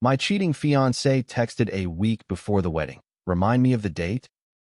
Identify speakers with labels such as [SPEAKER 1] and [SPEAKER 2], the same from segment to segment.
[SPEAKER 1] My cheating fiancé texted a week before the wedding. Remind me of the date?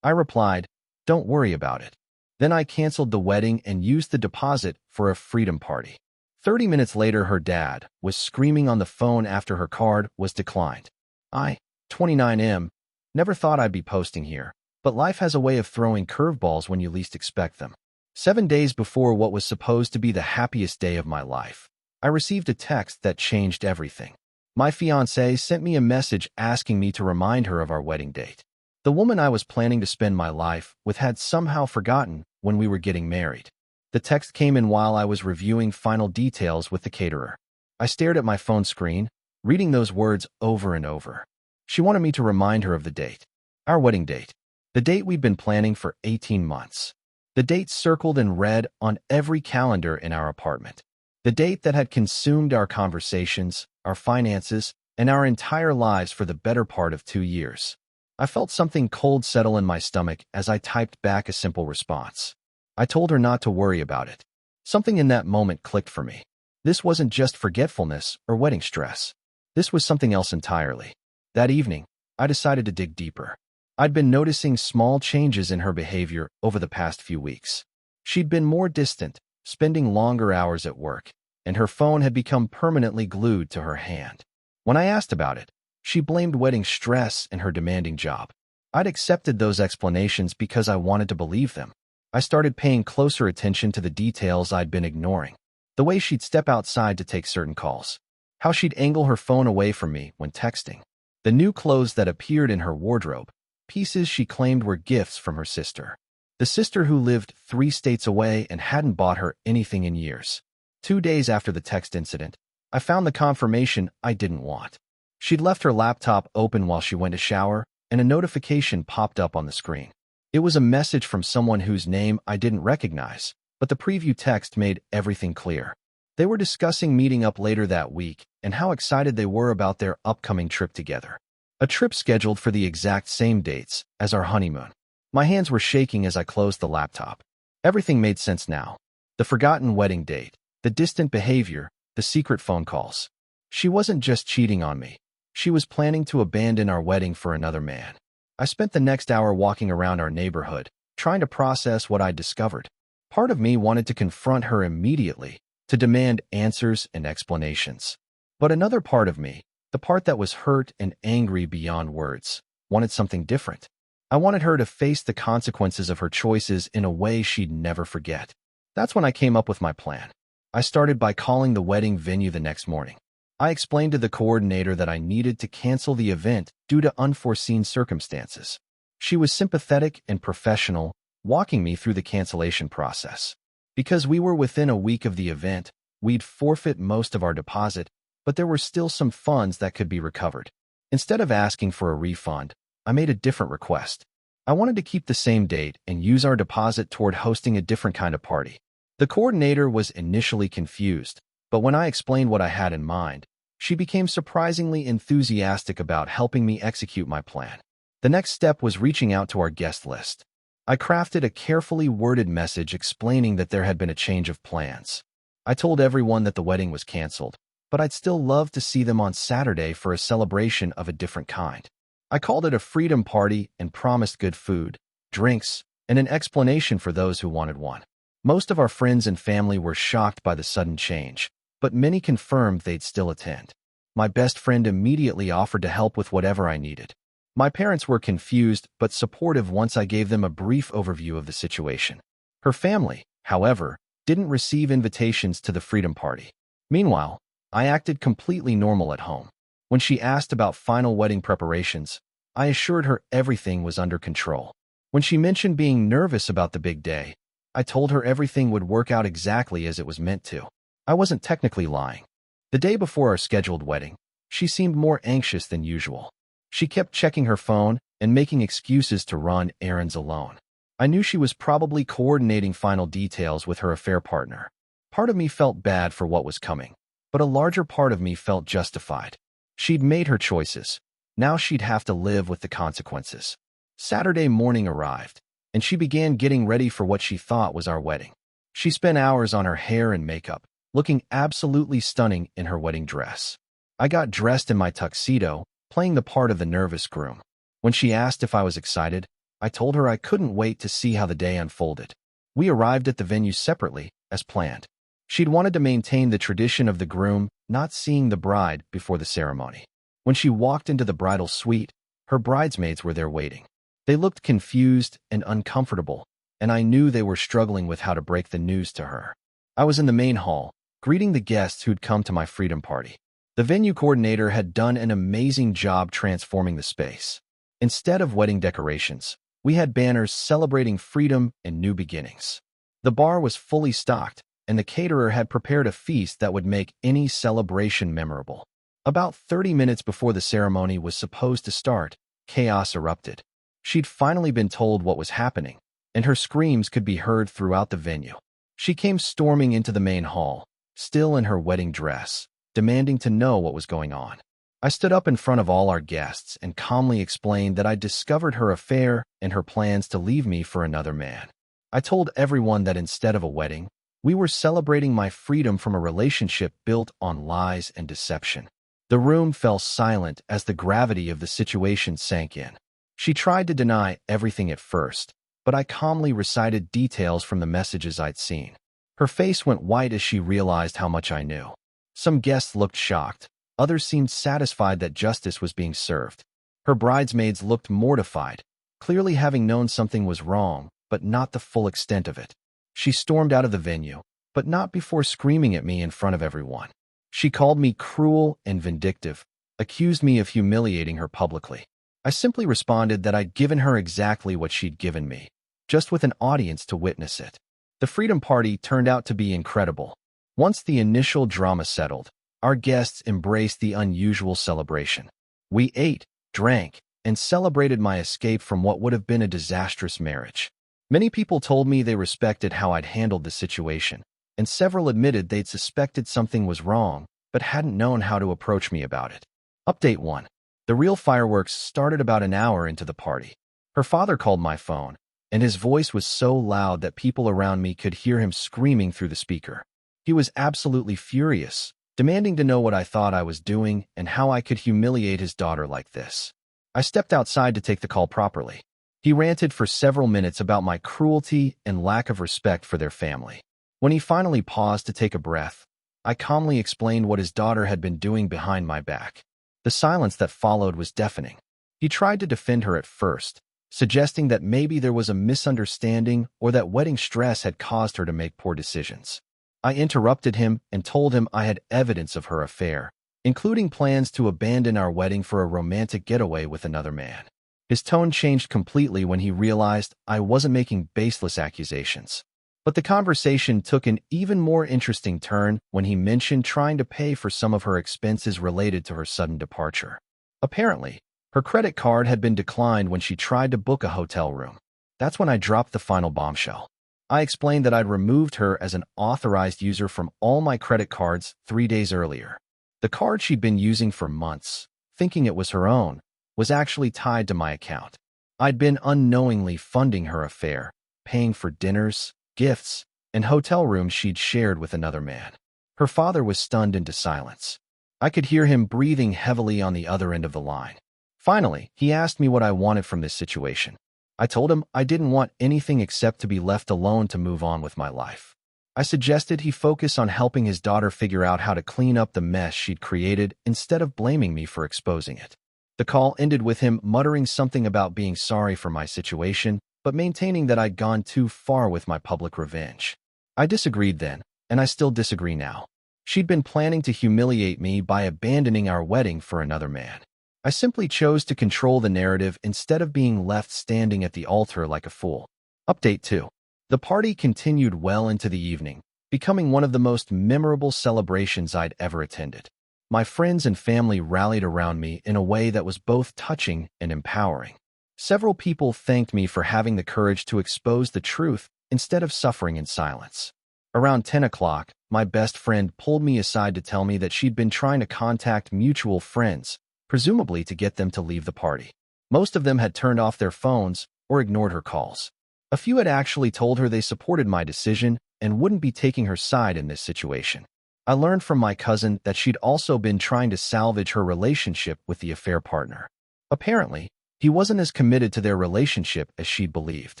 [SPEAKER 1] I replied, don't worry about it. Then I canceled the wedding and used the deposit for a freedom party. 30 minutes later, her dad was screaming on the phone after her card was declined. 29M, never thought I'd be posting here, but life has a way of throwing curveballs when you least expect them. 7 days before what was supposed to be the happiest day of my life, I received a text that changed everything. My fiancée sent me a message asking me to remind her of our wedding date. The woman I was planning to spend my life with had somehow forgotten when we were getting married. The text came in while I was reviewing final details with the caterer. I stared at my phone screen, reading those words over and over. She wanted me to remind her of the date. Our wedding date. The date we'd been planning for 18 months. The date circled in red on every calendar in our apartment. The date that had consumed our conversations, our finances, and our entire lives for the better part of 2 years. I felt something cold settle in my stomach as I typed back a simple response. I told her not to worry about it. Something in that moment clicked for me. This wasn't just forgetfulness or wedding stress. This was something else entirely. That evening, I decided to dig deeper. I'd been noticing small changes in her behavior over the past few weeks. She'd been more distant, spending longer hours at work, and her phone had become permanently glued to her hand. When I asked about it, she blamed wedding stress and her demanding job. I'd accepted those explanations because I wanted to believe them. I started paying closer attention to the details I'd been ignoring. The way she'd step outside to take certain calls. How she'd angle her phone away from me when texting. The new clothes that appeared in her wardrobe. Pieces she claimed were gifts from her sister. The sister who lived 3 states away and hadn't bought her anything in years. 2 days after the text incident, I found the confirmation I didn't want. She'd left her laptop open while she went to shower, and a notification popped up on the screen. It was a message from someone whose name I didn't recognize, but the preview text made everything clear. They were discussing meeting up later that week and how excited they were about their upcoming trip together. A trip scheduled for the exact same dates as our honeymoon. My hands were shaking as I closed the laptop. Everything made sense now. The forgotten wedding date, the distant behavior, the secret phone calls. She wasn't just cheating on me. She was planning to abandon our wedding for another man. I spent the next hour walking around our neighborhood, trying to process what I'd discovered. Part of me wanted to confront her immediately, to demand answers and explanations. But another part of me, the part that was hurt and angry beyond words, wanted something different. I wanted her to face the consequences of her choices in a way she'd never forget. That's when I came up with my plan. I started by calling the wedding venue the next morning. I explained to the coordinator that I needed to cancel the event due to unforeseen circumstances. She was sympathetic and professional, walking me through the cancellation process. Because we were within a week of the event, we'd forfeit most of our deposit, but there were still some funds that could be recovered. Instead of asking for a refund, I made a different request. I wanted to keep the same date and use our deposit toward hosting a different kind of party. The coordinator was initially confused, but when I explained what I had in mind, she became surprisingly enthusiastic about helping me execute my plan. The next step was reaching out to our guest list. I crafted a carefully worded message explaining that there had been a change of plans. I told everyone that the wedding was canceled, but I'd still love to see them on Saturday for a celebration of a different kind. I called it a freedom party and promised good food, drinks, and an explanation for those who wanted one. Most of our friends and family were shocked by the sudden change, but many confirmed they'd still attend. My best friend immediately offered to help with whatever I needed. My parents were confused but supportive once I gave them a brief overview of the situation. Her family, however, didn't receive invitations to the freedom party. Meanwhile, I acted completely normal at home. When she asked about final wedding preparations, I assured her everything was under control. When she mentioned being nervous about the big day, I told her everything would work out exactly as it was meant to. I wasn't technically lying. The day before our scheduled wedding, she seemed more anxious than usual. She kept checking her phone and making excuses to run errands alone. I knew she was probably coordinating final details with her affair partner. Part of me felt bad for what was coming, but a larger part of me felt justified. She'd made her choices. Now she'd have to live with the consequences. Saturday morning arrived, and she began getting ready for what she thought was our wedding. She spent hours on her hair and makeup, looking absolutely stunning in her wedding dress. I got dressed in my tuxedo, playing the part of the nervous groom. When she asked if I was excited, I told her I couldn't wait to see how the day unfolded. We arrived at the venue separately, as planned. She'd wanted to maintain the tradition of the groom not seeing the bride before the ceremony. When she walked into the bridal suite, her bridesmaids were there waiting. They looked confused and uncomfortable, and I knew they were struggling with how to break the news to her. I was in the main hall, greeting the guests who'd come to my freedom party. The venue coordinator had done an amazing job transforming the space. Instead of wedding decorations, we had banners celebrating freedom and new beginnings. The bar was fully stocked, and the caterer had prepared a feast that would make any celebration memorable. About 30 minutes before the ceremony was supposed to start, chaos erupted. She'd finally been told what was happening, and her screams could be heard throughout the venue. She came storming into the main hall, still in her wedding dress, demanding to know what was going on. I stood up in front of all our guests and calmly explained that I'd discovered her affair and her plans to leave me for another man. I told everyone that instead of a wedding, we were celebrating my freedom from a relationship built on lies and deception. The room fell silent as the gravity of the situation sank in. She tried to deny everything at first, but I calmly recited details from the messages I'd seen. Her face went white as she realized how much I knew. Some guests looked shocked. Others seemed satisfied that justice was being served. Her bridesmaids looked mortified, clearly having known something was wrong, but not the full extent of it. She stormed out of the venue, but not before screaming at me in front of everyone. She called me cruel and vindictive, accused me of humiliating her publicly. I simply responded that I'd given her exactly what she'd given me, just with an audience to witness it. The Freedom Party turned out to be incredible. Once the initial drama settled, our guests embraced the unusual celebration. We ate, drank, and celebrated my escape from what would have been a disastrous marriage. Many people told me they respected how I'd handled the situation, and several admitted they'd suspected something was wrong, but hadn't known how to approach me about it. Update 1. The real fireworks started about an hour into the party. Her father called my phone, and his voice was so loud that people around me could hear him screaming through the speaker. He was absolutely furious, demanding to know what I thought I was doing and how I could humiliate his daughter like this. I stepped outside to take the call properly. He ranted for several minutes about my cruelty and lack of respect for their family. When he finally paused to take a breath, I calmly explained what his daughter had been doing behind my back. The silence that followed was deafening. He tried to defend her at first, suggesting that maybe there was a misunderstanding or that wedding stress had caused her to make poor decisions. I interrupted him and told him I had evidence of her affair, including plans to abandon our wedding for a romantic getaway with another man. His tone changed completely when he realized I wasn't making baseless accusations. But the conversation took an even more interesting turn when he mentioned trying to pay for some of her expenses related to her sudden departure. Apparently, her credit card had been declined when she tried to book a hotel room. That's when I dropped the final bombshell. I explained that I'd removed her as an authorized user from all my credit cards 3 days earlier. The card she'd been using for months, thinking it was her own, was actually tied to my account. I'd been unknowingly funding her affair, paying for dinners, gifts, and hotel rooms she'd shared with another man. Her father was stunned into silence. I could hear him breathing heavily on the other end of the line. Finally, he asked me what I wanted from this situation. I told him I didn't want anything except to be left alone to move on with my life. I suggested he focus on helping his daughter figure out how to clean up the mess she'd created instead of blaming me for exposing it. The call ended with him muttering something about being sorry for my situation, but maintaining that I'd gone too far with my public revenge. I disagreed then, and I still disagree now. She'd been planning to humiliate me by abandoning our wedding for another man. I simply chose to control the narrative instead of being left standing at the altar like a fool. Update 2. The party continued well into the evening, becoming one of the most memorable celebrations I'd ever attended. My friends and family rallied around me in a way that was both touching and empowering. Several people thanked me for having the courage to expose the truth instead of suffering in silence. Around 10 o'clock, my best friend pulled me aside to tell me that she'd been trying to contact mutual friends, presumably to get them to leave the party. Most of them had turned off their phones or ignored her calls. A few had actually told her they supported my decision and wouldn't be taking her side in this situation. I learned from my cousin that she'd also been trying to salvage her relationship with the affair partner. Apparently, he wasn't as committed to their relationship as she'd believed.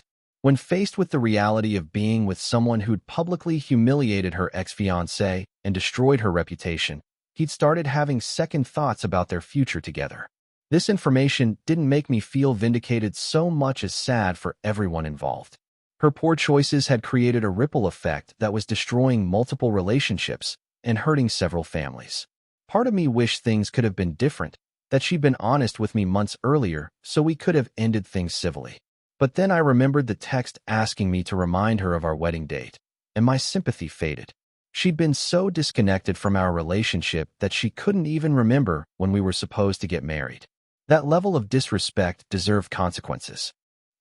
[SPEAKER 1] When faced with the reality of being with someone who'd publicly humiliated her ex-fiancé and destroyed her reputation, he'd started having second thoughts about their future together. This information didn't make me feel vindicated so much as sad for everyone involved. Her poor choices had created a ripple effect that was destroying multiple relationships and hurting several families. Part of me wished things could have been different, that she'd been honest with me months earlier so we could have ended things civilly. But then I remembered the text asking me to remind her of our wedding date, and my sympathy faded. She'd been so disconnected from our relationship that she couldn't even remember when we were supposed to get married. That level of disrespect deserved consequences.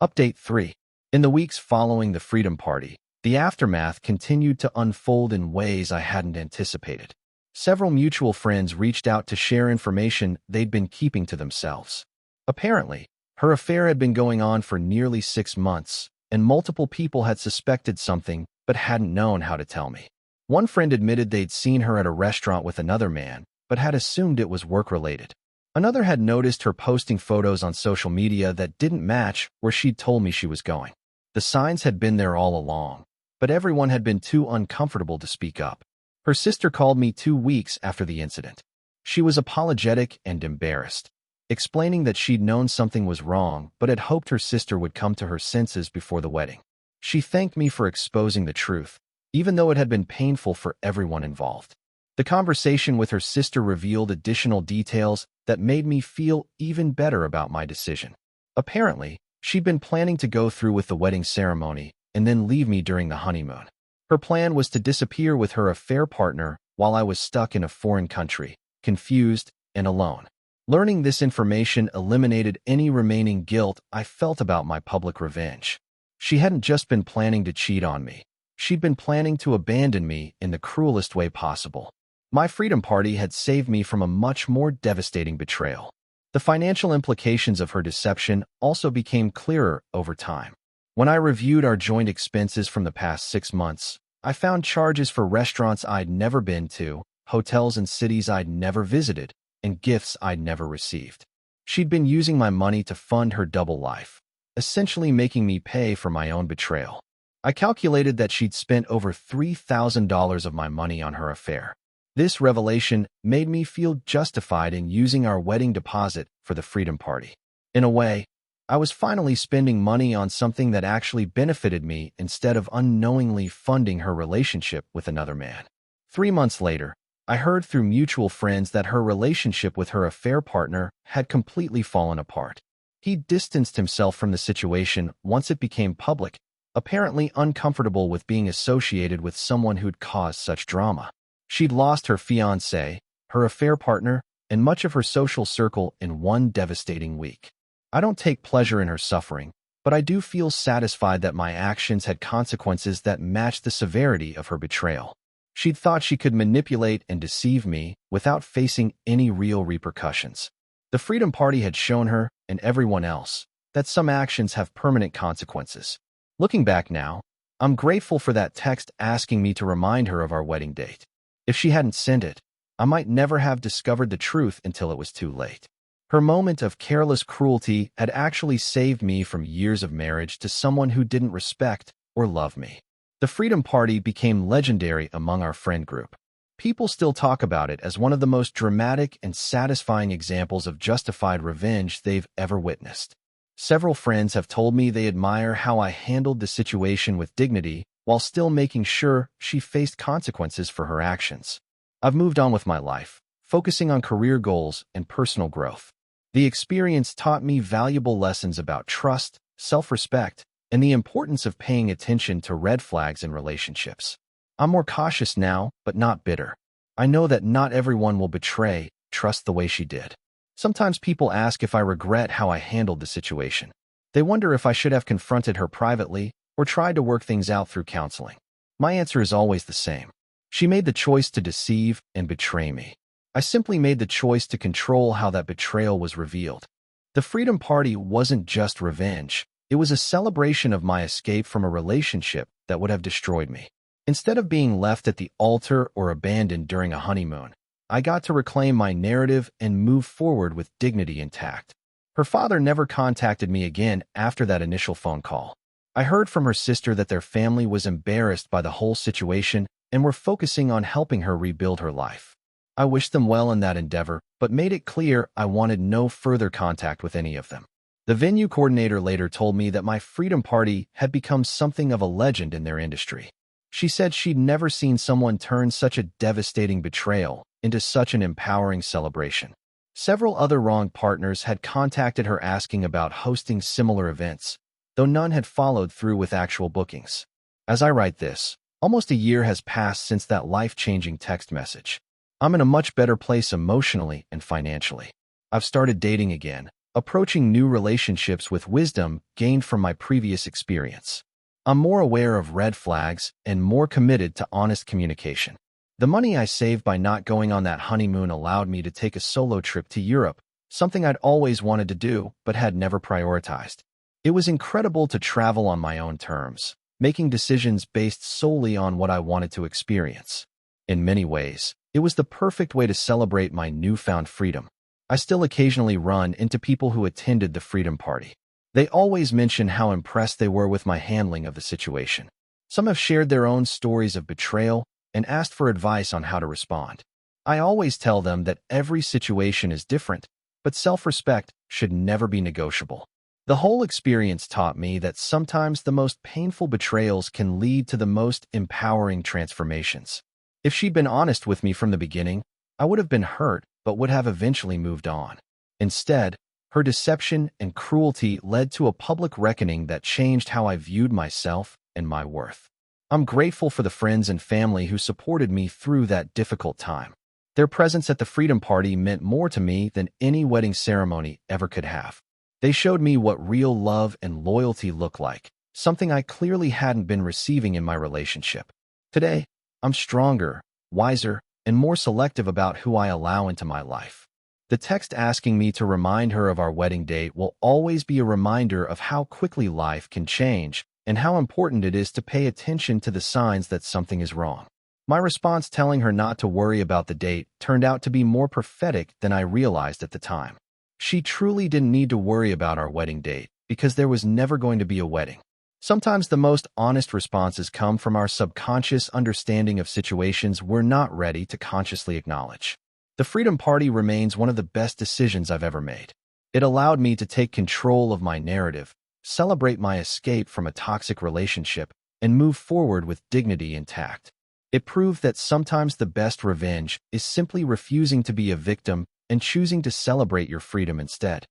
[SPEAKER 1] Update 3. In the weeks following the Freedom Party, the aftermath continued to unfold in ways I hadn't anticipated. Several mutual friends reached out to share information they'd been keeping to themselves. Apparently, her affair had been going on for nearly 6 months, and multiple people had suspected something but hadn't known how to tell me. One friend admitted they'd seen her at a restaurant with another man, but had assumed it was work-related. Another had noticed her posting photos on social media that didn't match where she'd told me she was going. The signs had been there all along, but everyone had been too uncomfortable to speak up. Her sister called me 2 weeks after the incident. She was apologetic and embarrassed, explaining that she'd known something was wrong but had hoped her sister would come to her senses before the wedding. She thanked me for exposing the truth, even though it had been painful for everyone involved. The conversation with her sister revealed additional details that made me feel even better about my decision. Apparently, she'd been planning to go through with the wedding ceremony and then leave me during the honeymoon. Her plan was to disappear with her affair partner while I was stuck in a foreign country, confused and alone. Learning this information eliminated any remaining guilt I felt about my public revenge. She hadn't just been planning to cheat on me. She'd been planning to abandon me in the cruelest way possible. My freedom party had saved me from a much more devastating betrayal. The financial implications of her deception also became clearer over time. When I reviewed our joint expenses from the past 6 months, I found charges for restaurants I'd never been to, hotels and cities I'd never visited, and gifts I'd never received. She'd been using my money to fund her double life, essentially making me pay for my own betrayal. I calculated that she'd spent over $3,000 of my money on her affair. This revelation made me feel justified in using our wedding deposit for the Freedom Party. In a way, I was finally spending money on something that actually benefited me instead of unknowingly funding her relationship with another man. 3 months later, I heard through mutual friends that her relationship with her affair partner had completely fallen apart. He distanced himself from the situation once it became public, apparently uncomfortable with being associated with someone who'd caused such drama. She'd lost her fiancé, her affair partner, and much of her social circle in one devastating week. I don't take pleasure in her suffering, but I do feel satisfied that my actions had consequences that matched the severity of her betrayal. She'd thought she could manipulate and deceive me without facing any real repercussions. The Freedom Party had shown her, and everyone else, that some actions have permanent consequences. Looking back now, I'm grateful for that text asking me to remind her of our wedding date. If she hadn't sent it, I might never have discovered the truth until it was too late. Her moment of careless cruelty had actually saved me from years of marriage to someone who didn't respect or love me. The Freedom Party became legendary among our friend group. People still talk about it as one of the most dramatic and satisfying examples of justified revenge they've ever witnessed. Several friends have told me they admire how I handled the situation with dignity while still making sure she faced consequences for her actions. I've moved on with my life, focusing on career goals and personal growth. The experience taught me valuable lessons about trust, self-respect, and the importance of paying attention to red flags in relationships. I'm more cautious now, but not bitter. I know that not everyone will betray trust the way she did. Sometimes people ask if I regret how I handled the situation. They wonder if I should have confronted her privately or tried to work things out through counseling. My answer is always the same. She made the choice to deceive and betray me. I simply made the choice to control how that betrayal was revealed. The Freedom Party wasn't just revenge. It was a celebration of my escape from a relationship that would have destroyed me. Instead of being left at the altar or abandoned during a honeymoon, I got to reclaim my narrative and move forward with dignity intact. Her father never contacted me again after that initial phone call. I heard from her sister that their family was embarrassed by the whole situation and were focusing on helping her rebuild her life. I wished them well in that endeavor, but made it clear I wanted no further contact with any of them. The venue coordinator later told me that my freedom party had become something of a legend in their industry. She said she'd never seen someone turn such a devastating betrayal into such an empowering celebration. Several other wrong partners had contacted her asking about hosting similar events, though none had followed through with actual bookings. As I write this, almost a year has passed since that life-changing text message. I'm in a much better place emotionally and financially. I've started dating again, approaching new relationships with wisdom gained from my previous experience. I'm more aware of red flags and more committed to honest communication. The money I saved by not going on that honeymoon allowed me to take a solo trip to Europe, something I'd always wanted to do but had never prioritized. It was incredible to travel on my own terms, making decisions based solely on what I wanted to experience. In many ways, it was the perfect way to celebrate my newfound freedom. I still occasionally run into people who attended the freedom party. They always mention how impressed they were with my handling of the situation. Some have shared their own stories of betrayal and asked for advice on how to respond. I always tell them that every situation is different, but self-respect should never be negotiable. The whole experience taught me that sometimes the most painful betrayals can lead to the most empowering transformations. If she'd been honest with me from the beginning, I would have been hurt, but would have eventually moved on. Instead, her deception and cruelty led to a public reckoning that changed how I viewed myself and my worth. I'm grateful for the friends and family who supported me through that difficult time. Their presence at the freedom party meant more to me than any wedding ceremony ever could have. They showed me what real love and loyalty look like, something I clearly hadn't been receiving in my relationship. Today, I'm stronger, wiser, and more selective about who I allow into my life. The text asking me to remind her of our wedding date will always be a reminder of how quickly life can change and how important it is to pay attention to the signs that something is wrong. My response telling her not to worry about the date turned out to be more prophetic than I realized at the time. She truly didn't need to worry about our wedding date because there was never going to be a wedding. Sometimes the most honest responses come from our subconscious understanding of situations we're not ready to consciously acknowledge. The freedom party remains one of the best decisions I've ever made. It allowed me to take control of my narrative, celebrate my escape from a toxic relationship, and move forward with dignity intact. It proved that sometimes the best revenge is simply refusing to be a victim and choosing to celebrate your freedom instead.